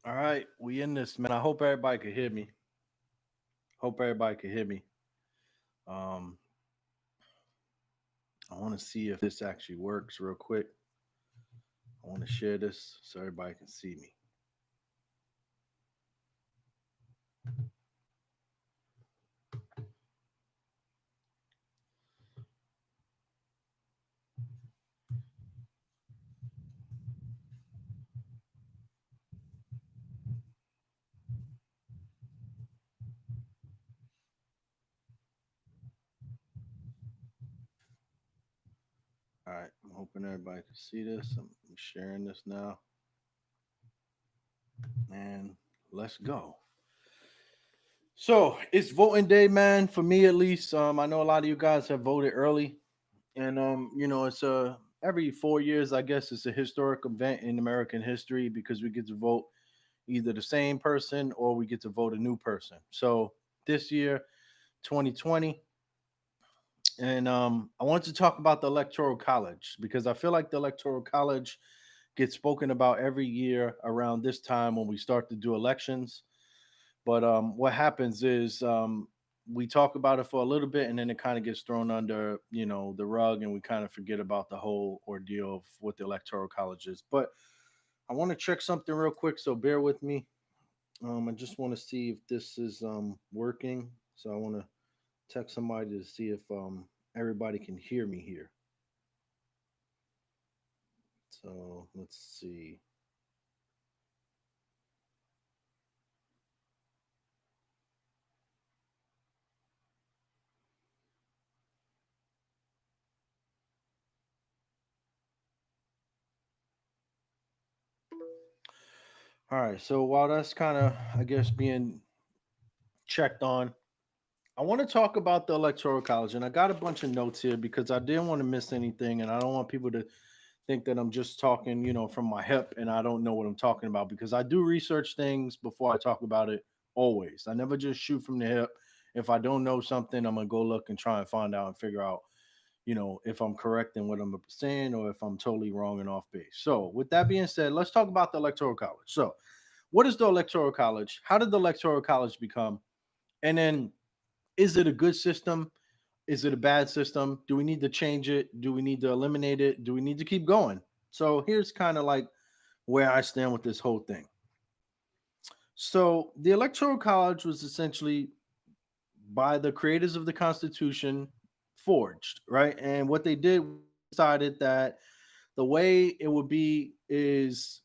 All right, we in this, man. I hope everybody could hear me. Hope everybody could hear me. Um, I want to see if this actually works real quick. I want to share this so everybody can see me. All right, I'm hoping everybody can see this. I'm sharing this now, and let's go. So it's voting day, man. For me, at least. I know a lot of you guys have voted early, and it's every 4 years, I guess, it's a historic event in American history because we get to vote either the same person or we get to vote a new person. So this year, 2020, and I want to talk about the Electoral College because I feel like the Electoral College gets spoken about every year around this time when we start to do elections. But what happens is we talk about it for a little bit, and then it kind of gets thrown under, the rug, and we kind of forget about the whole ordeal of what the Electoral College is. But I want to check something real quick, so bear with me. I just want to see if this is working. So I want to text somebody to see if everybody can hear me here. So let's see. All right. So while that's kind of, I guess, being checked on, I want to talk about the Electoral College, and I got a bunch of notes here because I didn't want to miss anything, and I don't want people to think that I'm just talking, from my hip and I don't know what I'm talking about because I do research things before I talk about it always. I never just shoot from the hip. If I don't know something, I'm gonna go look and try and find out and figure out, if I'm correct in what I'm saying or if I'm totally wrong and off base. So, with that being said, let's talk about the Electoral College. So, what is the Electoral College? How did the Electoral College become? And then, is it a good system? Is it a bad system? Do we need to change it? Do we need to eliminate it? Do we need to keep going? So here's kind of like where I stand with this whole thing. So the Electoral College was essentially by the creators of the Constitution forged, right? And what they did decided that the way it would be is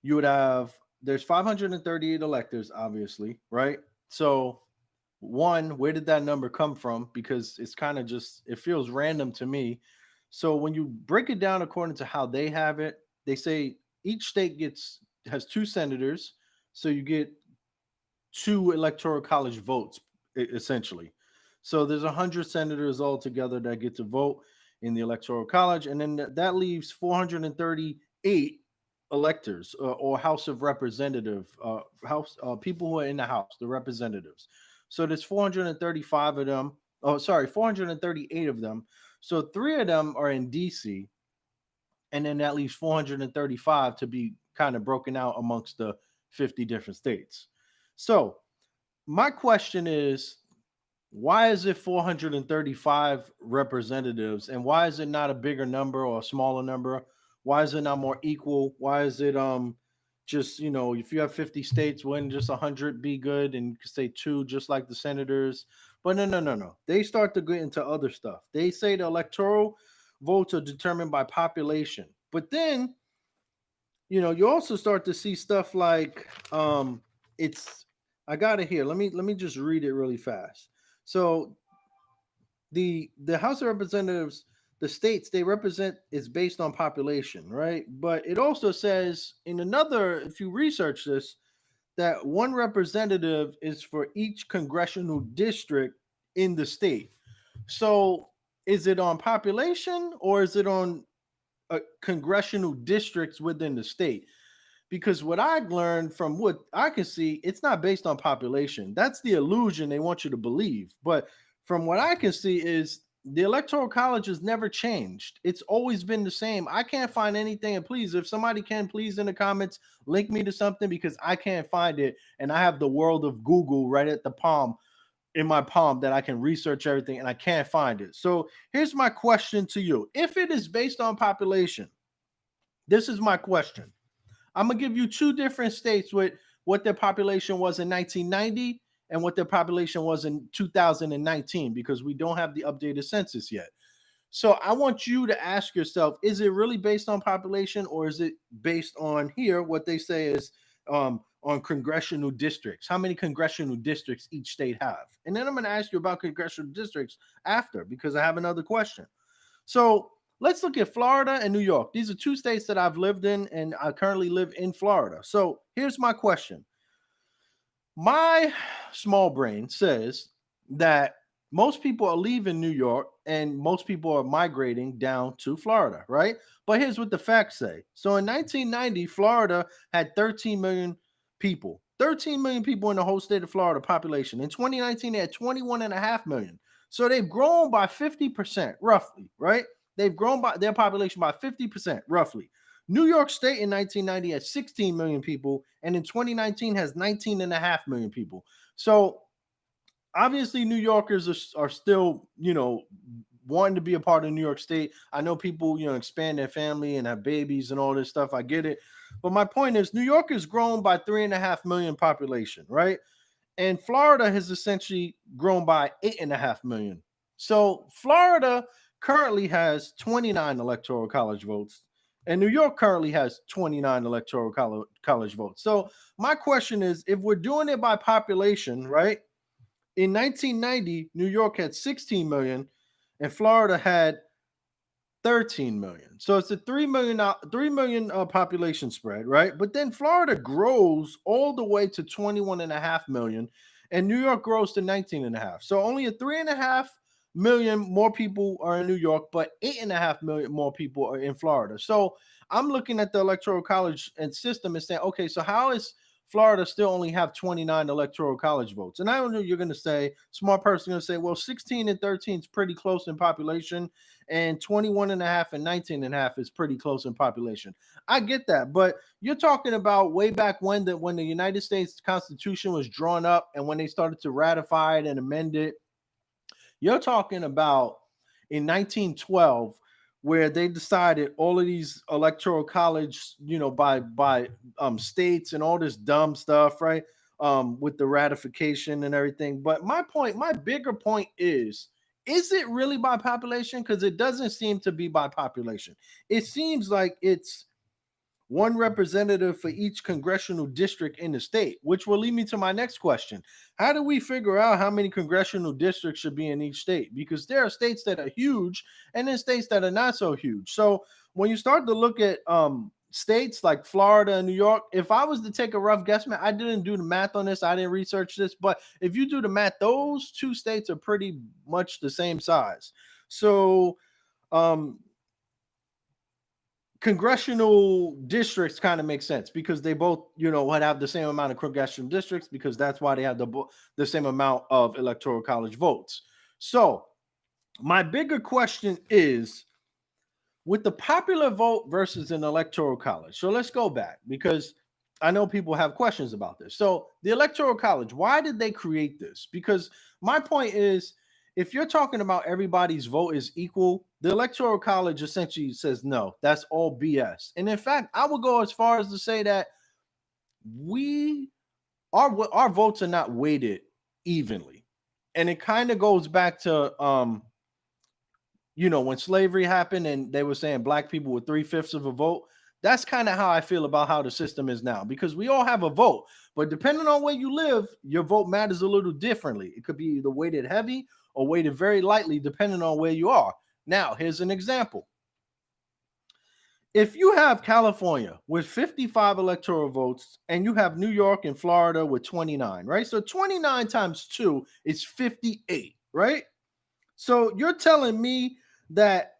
you would have there's 538 electors, obviously, right? So one, where did that number come from? Because it's kind of just it feels random to me. So when you break it down according to how they have it, they say each state gets has two senators, so you get two electoral college votes essentially. So there's 100 senators altogether that get to vote in the electoral college, and then that leaves 438 electors or House of Representative House people who are in the House, the representatives. So there's 435 of them. Oh, sorry, 438 of them. So three of them are in DC, and then that leaves 435 to be kind of broken out amongst the 50 different states. So my question is, why is it 435 representatives and why is it not a bigger number or a smaller number? Why is it not more equal? Why is it just, if you have 50 states, wouldn't just 100 be good and you could say two just like the senators? But no, no, no, no. They start to get into other stuff. They say the electoral votes are determined by population. But then, you also start to see stuff like it's I got it here. Let me just read it really fast. So the House of Representatives, the states they represent is based on population, right? But it also says in another, if you research this, that one representative is for each congressional district in the state. So is it on population or is it on congressional districts within the state? Because what I learned from what I can see, it's not based on population. That's the illusion they want you to believe. But from what I can see is the electoral college has never changed. It's always been the same. I can't find anything. And please, if somebody can, please in the comments link me to something, because I can't find it. And I have the world of Google right at the palm in my palm that I can research everything, and I can't find it. So here's my question to you. If it is based on population, this is my question. I'm gonna give you two different states with what their population was in 1990 and what their population was in 2019, because we don't have the updated census yet. So I want you to ask yourself, is it really based on population, or is it based on here what they say is on congressional districts? How many congressional districts each state have? And then I'm going to ask you about congressional districts after, because I have another question. So let's look at Florida and New York. These are two states that I've lived in, and I currently live in Florida. So here's my question. My small brain says that most people are leaving New York and most people are migrating down to Florida, right? But here's what the facts say. So in 1990, Florida had 13 million people. 13 million people in the whole state of Florida population. In 2019, they had 21.5 million. So they've grown by 50%, roughly, right? They've grown by their population by 50%, roughly. New York State in 1990 had 16 million people, and in 2019 has 19.5 million people. So obviously, New Yorkers are still, wanting to be a part of New York State. I know people, expand their family and have babies and all this stuff. I get it. But my point is, New York has grown by 3.5 million population, right? And Florida has essentially grown by 8.5 million. So Florida currently has 29 electoral college votes, and New York currently has 29 electoral college votes. So my question is, if we're doing it by population, right? In 1990, New York had 16 million and Florida had 13 million. So it's a 3 million population spread, right? But then Florida grows all the way to 21.5 million and New York grows to 19.5. So only a 3.5 million more people are in New York, but 8.5 million more people are in Florida. So I'm looking at the electoral college and system and saying, okay, so how is Florida still only have 29 electoral college votes? And I don't know, you're going to say, smart person going to say, well, 16 and 13 is pretty close in population, and 21.5 and 19.5 is pretty close in population. I get that, but you're talking about way back when the United States Constitution was drawn up and when they started to ratify it and amend it. You're talking about in 1912, where they decided all of these electoral college, by states and all this dumb stuff, right? With the ratification and everything. But my bigger point is it really by population? Because it doesn't seem to be by population. It seems like it's one representative for each congressional district in the state, which will lead me to my next question. How do we figure out how many congressional districts should be in each state? Because there are states that are huge and then states that are not so huge. So when you start to look at states like Florida and New York, if I was to take a rough guesstimate, I didn't do the math on this, I didn't research this, but if you do the math, those two states are pretty much the same size. So congressional districts kind of make sense because they both, would have the same amount of congressional districts, because that's why they have the same amount of electoral college votes. So my bigger question is, with the popular vote versus an electoral college. So let's go back, because I know people have questions about this. So the electoral college, why did they create this? Because my point is, if you're talking about everybody's vote is equal, the electoral college essentially says no, that's all BS. And in fact, I would go as far as to say that our votes are not weighted evenly. And it kind of goes back to when slavery happened and they were saying black people were 3/5 of a vote. That's kind of how I feel about how the system is now, because we all have a vote, but depending on where you live, your vote matters a little differently. It could be either weighted heavy or weighted very lightly, depending on where you are. Now, here's an example. If you have California with 55 electoral votes and you have New York and Florida with 29, right? So 29 times 2 is 58, right? So you're telling me that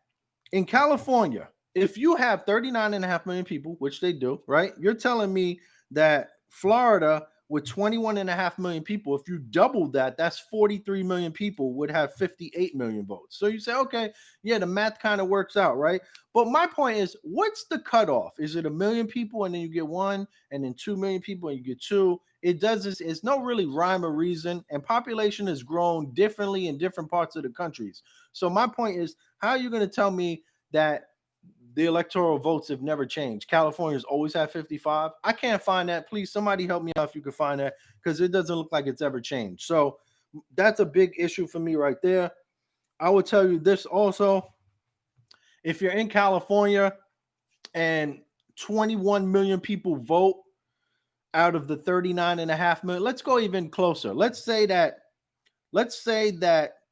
in California, if you have 39.5 million people, which they do, right? You're telling me that Florida with 21.5 million people. If you double that, that's 43 million people would have 58 million votes. So you say, okay, yeah, the math kind of works out, right? But my point is, what's the cutoff? Is it a million people and then you get one, and then 2 million people and you get two? It does this. It's no really rhyme or reason, and population has grown differently in different parts of the countries. So my point is, how are you going to tell me that the electoral votes have never changed? California's always had 55. I can't find that. Please, somebody help me out if you can find that, because it doesn't look like it's ever changed. So that's a big issue for me right there. I would tell you this also. If you're in California and 21 million people vote out of the 39.5 million, let's go even closer. Let's say that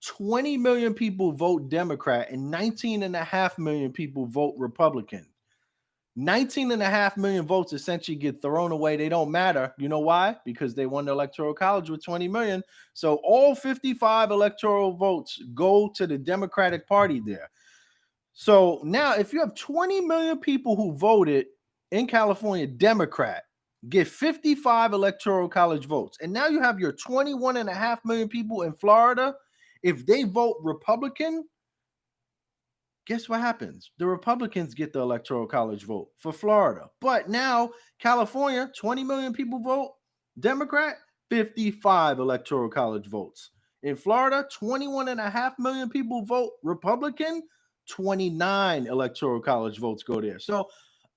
20 million people vote Democrat and 19.5 million people vote Republican. 19.5 million votes essentially get thrown away. They don't matter. You know why? Because they won the electoral college with 20 million. So all 55 electoral votes go to the Democratic Party there. So now if you have 20 million people who voted in California Democrat, get 55 electoral college votes, and now you have your 21.5 million people in Florida. If they vote Republican, guess what happens? The Republicans get the electoral college vote for Florida. But now California, 20 million people vote Democrat, 55 electoral college votes. In Florida, 21.5 million people vote Republican, 29 electoral college votes go there. So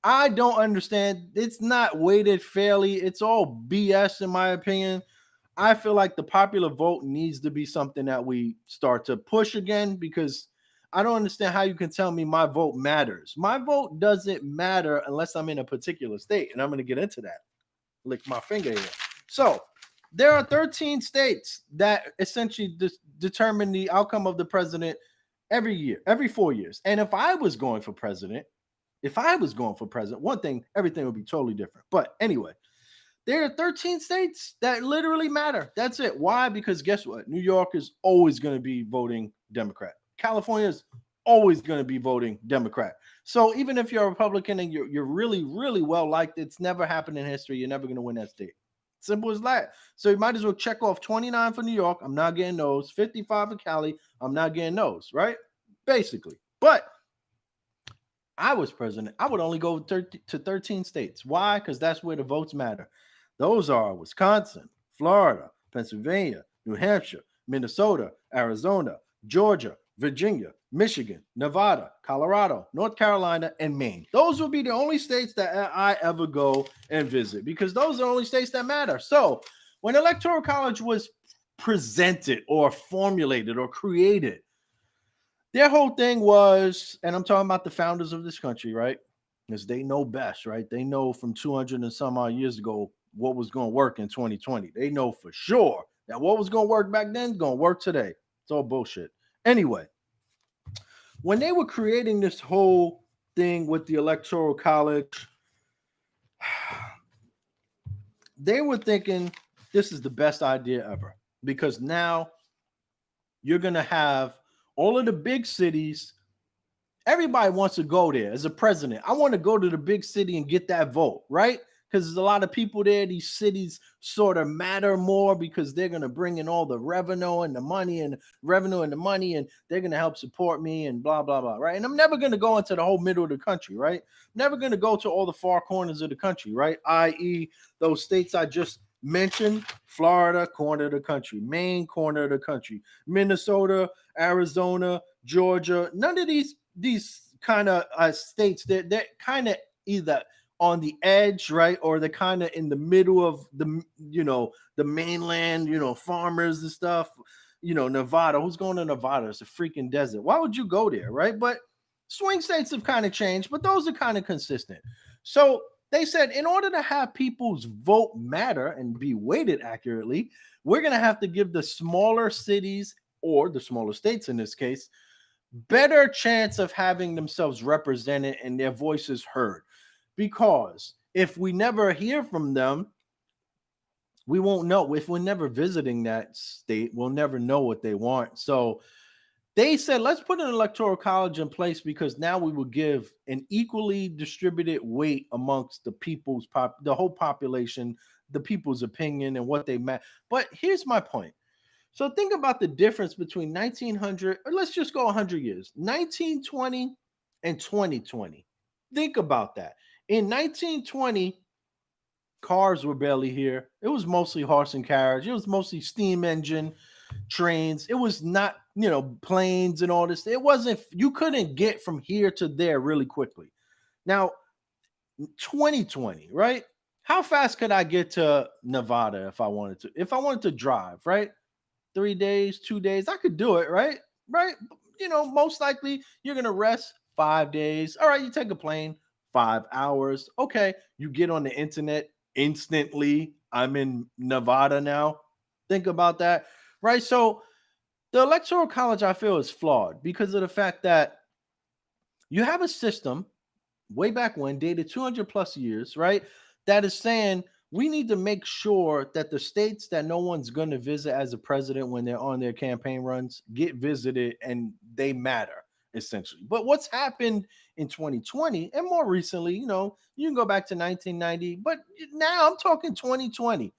I don't understand. It's not weighted fairly. It's all BS in my opinion. I feel like the popular vote needs to be something that we start to push again, because I don't understand how you can tell me my vote matters. My vote doesn't matter unless I'm in a particular state, and I'm going to get into that. Lick my finger here. So there are 13 states that essentially determine the outcome of the president every year, every 4 years. And if I was going for president, one thing, everything would be totally different. But anyway, there are 13 states that literally matter. That's it. Why? Because guess what? New York is always going to be voting Democrat. California is always going to be voting Democrat. So even if you're a Republican and you're really, really well liked, it's never happened in history. You're never going to win that state. Simple as that. So you might as well check off 29 for New York. I'm not getting those. 55 for Cali. I'm not getting those, right? Basically. But I was president, I would only go to 13 states. Why? Because that's where the votes matter. Those are Wisconsin, Florida, Pennsylvania, New Hampshire, Minnesota, Arizona, Georgia, Virginia, Michigan, Nevada, Colorado, North Carolina, and Maine. Those will be the only states that I ever go and visit, because those are the only states that matter. So when Electoral College was presented or formulated or created, their whole thing was, and I'm talking about the founders of this country, right? Because they know best, right? They know from 200 and some odd years ago what was going to work in 2020. They know for sure that what was going to work back then is going to work today. It's all bullshit. Anyway, when they were creating this whole thing with the Electoral College, they were thinking this is the best idea ever, because now you're going to have all of the big cities. Everybody wants to go there. As a president, I want to go to the big city and get that vote, right? Because there's a lot of people there. These cities sort of matter more because they're going to bring in all the revenue and the money, and they're going to help support me and blah, blah, blah, right? And I'm never going to go into the whole middle of the country, right? Never going to go to all the far corners of the country, right? I.e., those states I just mentioned: Florida, corner of the country; Maine, corner of the country; Minnesota, Arizona, Georgia. None of these kind of states, they're kind of either on the edge, right, or they're kind of in the middle of the mainland, farmers and stuff. Nevada. Who's going to Nevada? It's a freaking desert. Why would you go there, right? But swing states have kind of changed, but those are kind of consistent. So they said, in order to have people's vote matter and be weighted accurately, we're going to have to give the smaller cities, or the smaller states in this case, better chance of having themselves represented and their voices heard. Because if we never hear from them, we won't know. If we're never visiting that state, we'll never know what they want. So they said, let's put an electoral college in place, because now we will give an equally distributed weight amongst the the whole population, the people's opinion and what they meant. But here's my point. So think about the difference between 1900, or let's just go 100 years, 1920 and 2020. Think about that. In 1920, cars were barely here. It was mostly horse and carriage. It was mostly steam engine, trains. It was not, planes and all this. It wasn't, you couldn't get from here to there really quickly. Now, 2020, right? How fast could I get to Nevada if I wanted to? If I wanted to drive, right? 3 days, 2 days, I could do it, right? Right? Most likely you're going to rest 5 days. All right, you take a plane, 5 hours. Okay, you get on the internet instantly. I'm in Nevada now. Think about that, right? So the Electoral College, I feel, is flawed because of the fact that you have a system way back when, dated 200 plus years, right? That is saying we need to make sure that the states that no one's going to visit as a president when they're on their campaign runs get visited and they matter, essentially. But what's happened in 2020 and more recently, you can go back to 1990, but now I'm talking 2020.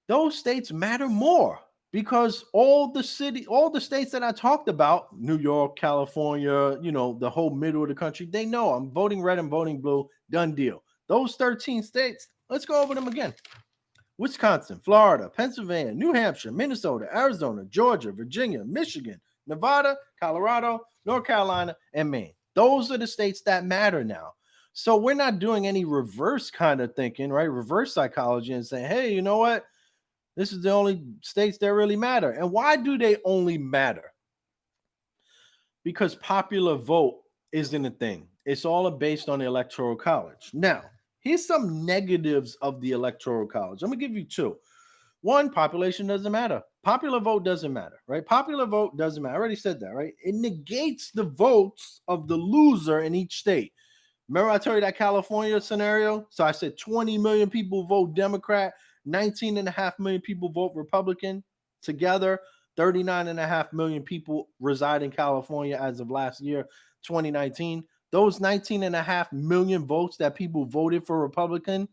Those states matter more because all the states that I talked about, New York, California, the whole middle of the country, they know I'm voting red and voting blue, done deal. Those 13 states, let's go over them again. Wisconsin, Florida, Pennsylvania, New Hampshire, Minnesota, Arizona, Georgia, Virginia, Michigan, Nevada, Colorado, North Carolina, and Maine. Those are the states that matter now. So we're not doing any reverse kind of thinking, right? Reverse psychology and saying, hey, you know what? This is the only states that really matter. And why do they only matter? Because popular vote isn't a thing. It's all based on the Electoral College. Now, here's some negatives of the Electoral College. I'm going to give you two. One, population doesn't matter. Popular vote doesn't matter, right? Popular vote doesn't matter. I already said that, right? It negates the votes of the loser in each state. Remember I told you that California scenario? So I said 20 million people vote Democrat, 19.5 million people vote Republican. Together, 39.5 million people reside in California as of last year, 2019. Those 19.5 million votes that people voted for Republican,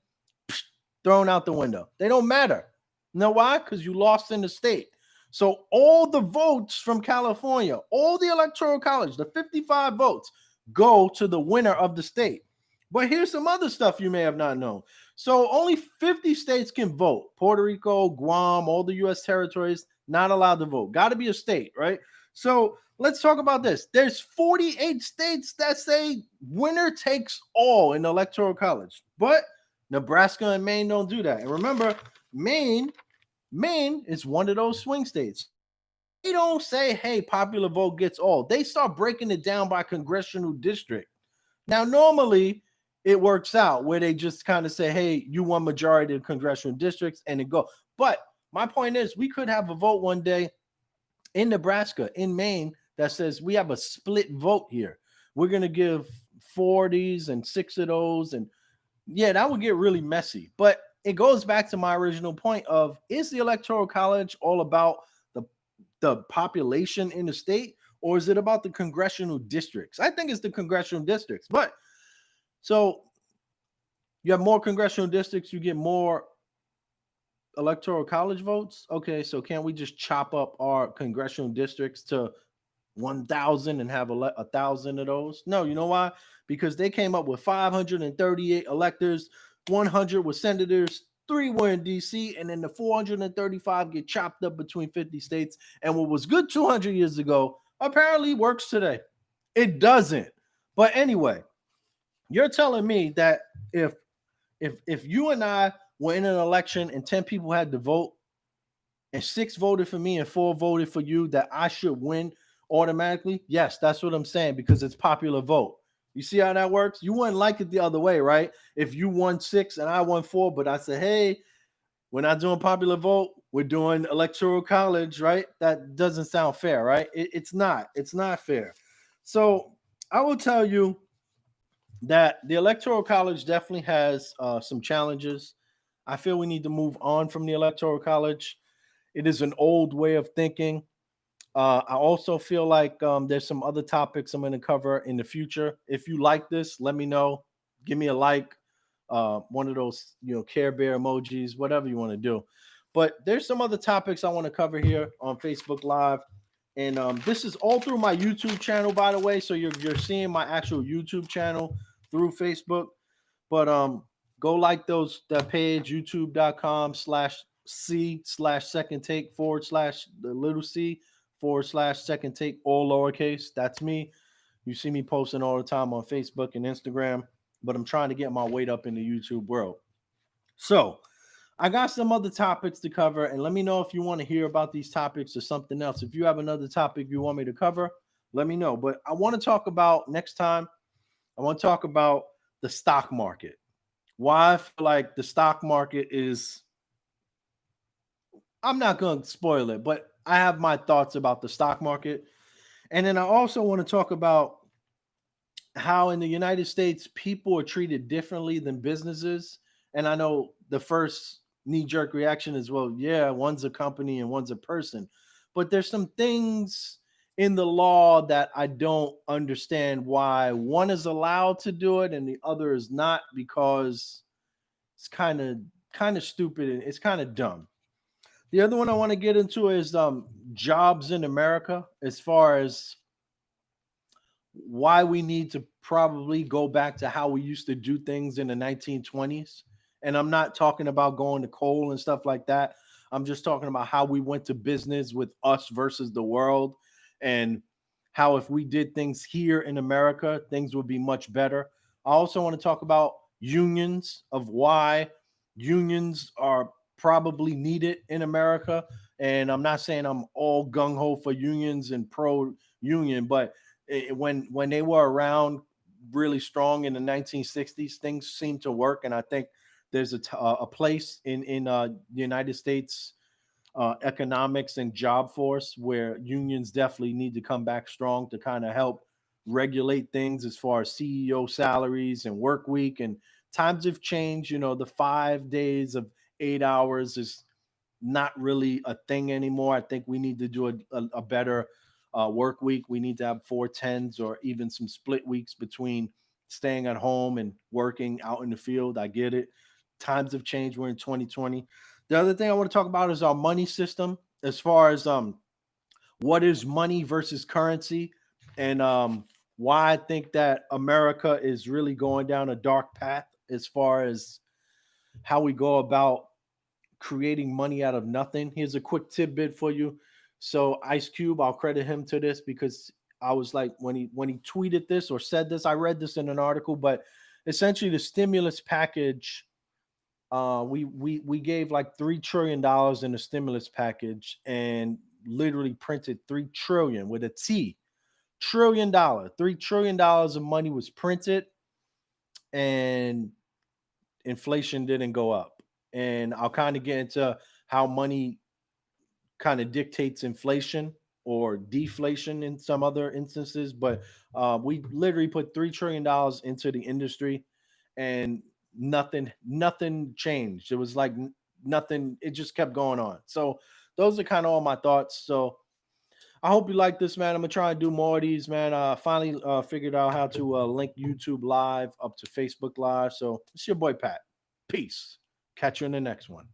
thrown out the window. They don't matter. You know why? Because you lost in the state. So all the votes from California, all the Electoral College, the 55 votes, go to the winner of the state. But here's some other stuff you may have not known. So only 50 states can vote. Puerto Rico, Guam, all the U.S. territories, not allowed to vote. Got to be a state, right? So let's talk about this. There's 48 states that say winner takes all in the Electoral College. But Nebraska and Maine don't do that. And remember, Maine is one of those swing states. They don't say, hey, popular vote gets all. They start breaking it down by congressional district. Now, normally it works out where they just kind of say, hey, you won majority of congressional districts and it go. But my point is we could have a vote one day in Nebraska, in Maine, that says we have a split vote here. We're going to give 40s and 6 of those. And yeah, that would get really messy. But it goes back to my original point of, is the Electoral College all about the population in the state, or is it about the congressional districts? I think it's the congressional districts. But so you have more congressional districts, you get more Electoral College votes. Okay, so can't we just chop up our congressional districts to 1,000 and have 1,000 of those? No, you know why? Because they came up with 538 electors, 100 were senators, 3 were in DC, and then the 435 get chopped up between 50 states. And what was good 200 years ago apparently works today. It doesn't. But anyway, you're telling me that if you and I were in an election and 10 people had to vote and 6 voted for me and 4 voted for you, that I should win automatically? Yes, that's what I'm saying, because it's popular vote. You see how that works? You wouldn't like it the other way, right? If you won 6 and I won 4, but I said, hey, we're not doing popular vote, we're doing Electoral College, right? That doesn't sound fair, right? It's not. It's not fair. So I will tell you that the Electoral College definitely has some challenges. I feel we need to move on from the Electoral College. It is an old way of thinking. I also feel like there's some other topics I'm going to cover in the future. If you like this, let me know. Give me a like. one of those, Care Bear emojis, whatever you want to do. But there's some other topics I want to cover here on Facebook Live. And this is all through my YouTube channel, by the way. So you're seeing my actual YouTube channel through Facebook. But go like that page, youtube.com/c/second take / the little c /second take, all lowercase. That's me. You see me posting all the time on Facebook and Instagram, but I'm trying to get my weight up in the YouTube world. So I got some other topics to cover, and let me know if you want to hear about these topics or something else. If you have another topic you want me to cover, let me know. But I want to talk about next time, I want to talk about the stock market. Why I feel like the stock market is, I'm not going to spoil it, but I have my thoughts about the stock market. And then I also want to talk about how in the United States people are treated differently than businesses. And I know the first knee jerk reaction is, well, yeah, one's a company and one's a person. But there's some things in the law that I don't understand why one is allowed to do it and the other is not, because it's kind of stupid and it's kind of dumb. The other one I want to get into is jobs in America, as far as why we need to probably go back to how we used to do things in the 1920s. And I'm not talking about going to coal and stuff like that. I'm just talking about how we went to business with us versus the world, and how if we did things here in America, things would be much better. I also want to talk about unions, of why unions are probably needed in America. And I'm not saying I'm all gung ho for unions and pro union, but when they were around really strong in the 1960s, things seemed to work, and I think there's a place in the United States economics and job force where unions definitely need to come back strong to kind of help regulate things as far as CEO salaries and work week. And times have changed. The 5 days of 8 hours is not really a thing anymore. I think we need to do a better work week. We need to have 4 10s or even some split weeks between staying at home and working out in the field. I get it. Times have changed. We're in 2020. The other thing I want to talk about is our money system, as far as what is money versus currency, and why I think that America is really going down a dark path as far as how we go about creating money out of nothing. Here's a quick tidbit for you. So Ice Cube, I'll credit him to this, because I was like, when he tweeted this or said this, I read this in an article, but essentially the stimulus package, we gave like $3 trillion in the stimulus package, and literally printed 3 trillion with a T, $1 trillion. $3 trillion of money was printed, and inflation didn't go up. And I'll kind of get into how money kind of dictates inflation or deflation in some other instances. But we literally put $3 trillion into the industry, and nothing changed. It was like nothing. It just kept going on. So those are kind of all my thoughts. So I hope you like this, man. I'm gonna try and do more of these, man. Finally figured out how to link YouTube Live up to Facebook Live. So it's your boy Pat. Peace. Catch you in the next one.